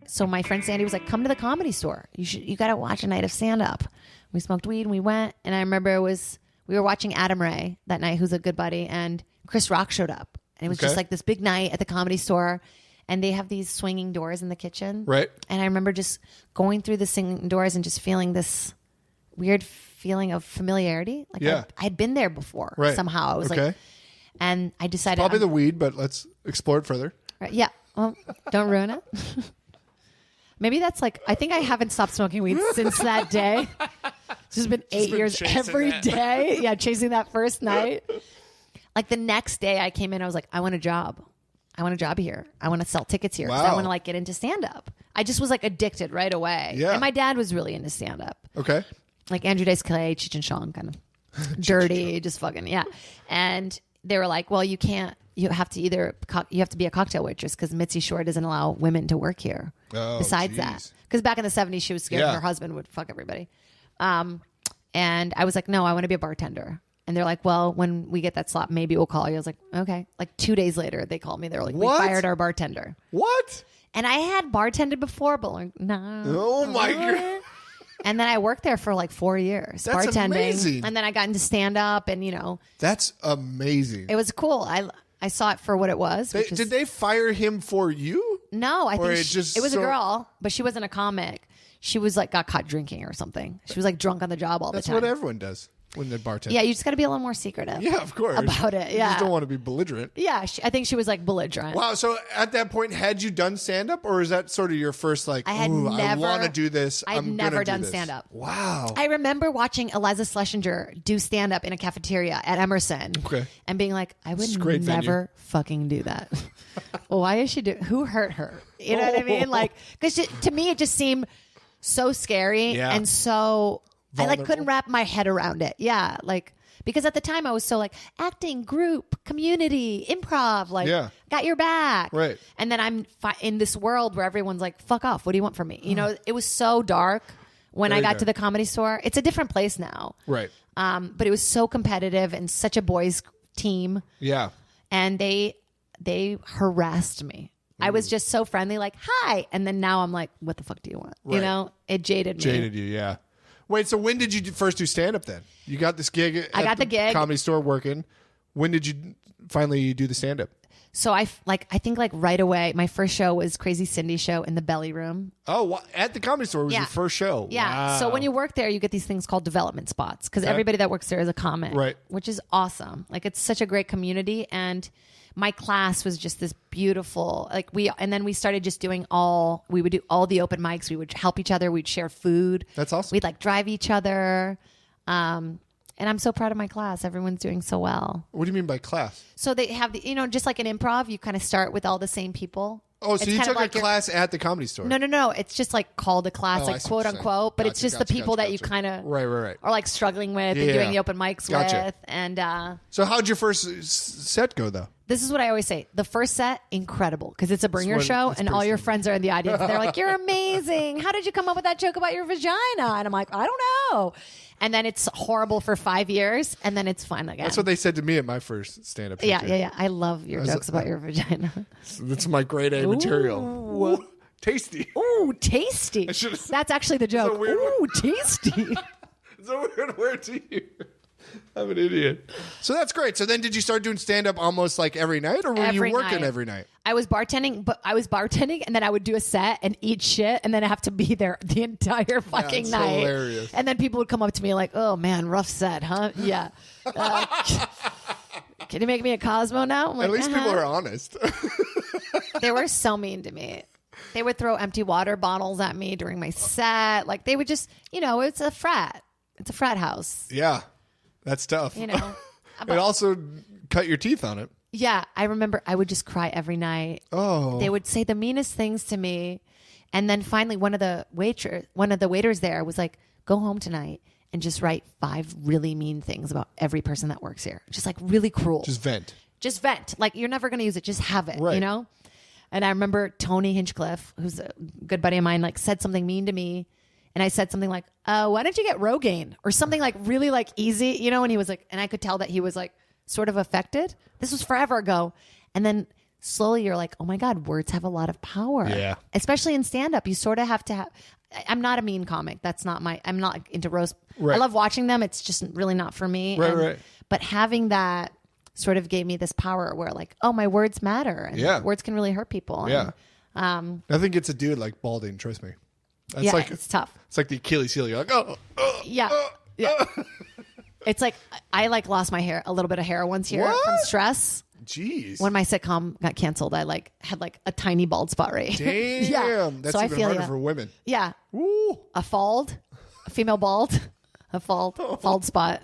So my friend Sandy was like, come to the Comedy Store. You got to watch a night of stand-up. We smoked weed and we went. And I remember we were watching Adam Ray that night, who's a good buddy. And Chris Rock showed up. And it was just like this big night at the Comedy Store. And they have these swinging doors in the kitchen. Right. And I remember just going through the swinging doors and just feeling this weird feeling of familiarity. Like I'd been there before somehow. I was like, and I decided. Probably the weed, but let's explore it further. Right, yeah. Well, don't ruin it. Maybe that's like, I think I haven't stopped smoking weed since that day. This has been 8 years every day. Yeah, chasing that first night. Like the next day I came in, I was like, I want a job. I want a job here. I want to sell tickets here. Wow. I want to like get into stand-up. I just was like addicted right away. Yeah. And my dad was really into stand-up. Okay. Like Andrew Dice Clay, Cheech and Chong, kind of dirty, just fucking, yeah. And they were like, well, you can't. You have to be a cocktail waitress because Mitzi Shore doesn't allow women to work here. Oh, besides that, because back in the 70s, she was scared her husband would fuck everybody. And I was like, no, I want to be a bartender. And they're like, well, when we get that slot, maybe we'll call you. I was like, okay. Like 2 days later, they called me. They were like, what? We fired our bartender. What? And I had bartended before, but like, no. Oh my God. And then I worked there for like 4 years, That's bartending. Amazing. And then I got into stand up and, That's amazing. It was cool. I saw it for what it was. Did they fire him for you? No, I think it was a girl, but she wasn't a comic. She was like got caught drinking or something. She was like drunk on the job all the time. That's what everyone does when they're bartending. Yeah, you just got to be a little more secretive. Yeah, of course. About it. Yeah. You just don't want to be belligerent. Yeah, I think she was like belligerent. Wow. So at that point, had you done stand up or is that sort of your first like, I want to do this? I'd never done stand up. Wow. I remember watching Eliza Schlesinger do stand up in a cafeteria at Emerson. Okay. And being like, I would never fucking do that. Why is she doing? Who hurt her? You know what I mean? Like, because to me, it just seemed so scary and so vulnerable. I like couldn't wrap my head around it. Yeah, like because at the time I was so like acting, group, community, improv, like got your back, right? And then I'm in this world where everyone's like, "Fuck off! What do you want from me?" You know, it was so dark when I got to the Comedy Store. It's a different place now, right? But it was so competitive and such a boys' team. Yeah, and they harassed me. I was just so friendly, like, hi. And then now I'm like, what the fuck do you want? Right. You know, it jaded me. Jaded you, yeah. Wait, so when did you first do stand-up then? You got this gig at the gig. Comedy Store working. When did you finally do the stand-up? So I think right away, my first show was Crazy Cindy show in the Belly Room. Oh, at the Comedy Store was your first show? Yeah. Wow. So when you work there, you get these things called development spots because everybody that works there is a comic. Right. Which is awesome. Like, it's such a great community. And my class was just this beautiful, and then we started just we would do all the open mics. We would help each other. We'd share food. That's awesome. We'd drive each other. And I'm so proud of my class. Everyone's doing so well. What do you mean by class? So they have just like an improv, you kind of start with all the same people. Oh, so you took a class at the Comedy Store? No. It's just like called a class, quote unquote. But it's just the people that you kind of right are like struggling with and doing the open mics with. And so how'd your first set go though? This is what I always say. The first set, incredible, because it's a bringer show and all your friends are in the audience. They're like, you're amazing. How did you come up with that joke about your vagina? And I'm like, I don't know. And then it's horrible for 5 years, and then it's fun again. That's what they said to me at my first stand-up show. Yeah. I love your jokes about your vagina. That's my grade A material. Ooh, tasty. Ooh, tasty. That's actually the joke. Ooh, tasty. It's a weird word to hear. I'm an idiot. So that's great. So then did you start doing stand-up almost like every night, or were you working every night? I was bartending, and then I would do a set and eat shit, and then I have to be there the entire fucking night. Hilarious. And then people would come up to me like, oh man, rough set, huh? Yeah. Can you make me a Cosmo now? I'm like, at least people are honest. They were so mean to me. They would throw empty water bottles at me during my set. Like, they would just, it's a frat. It's a frat house. Yeah. That's tough. It also cut your teeth on it. Yeah. I remember I would just cry every night. Oh. They would say the meanest things to me. And then finally one of the waiters there was like, go home tonight and just write 5 really mean things about every person that works here. Just like really cruel. Just vent. Like, you're never going to use it. Just have it, right. And I remember Tony Hinchcliffe, who's a good buddy of mine, like said something mean to me. And I said something like, why don't you get Rogaine? Or something like really like easy, and he was like, and I could tell that he was like sort of affected. This was forever ago. And then slowly you're like, oh my God, words have a lot of power. Yeah. Especially in stand-up, you sort of have to have, I'm not a mean comic. I'm not into roast. Right. I love watching them. It's just really not for me. Right. But having that sort of gave me this power where like, oh, my words matter. And words can really hurt people. Yeah. And, nothing gets a dude like balding, trust me. That's like, it's tough. It's like the Achilles heel. You're like, yeah. It's like, I like lost my hair, a little bit of hair once here from stress. Jeez. When my sitcom got canceled, I like had like a tiny bald spot right here. Damn. That's even harder for women. Yeah. Woo. A female bald, bald spot.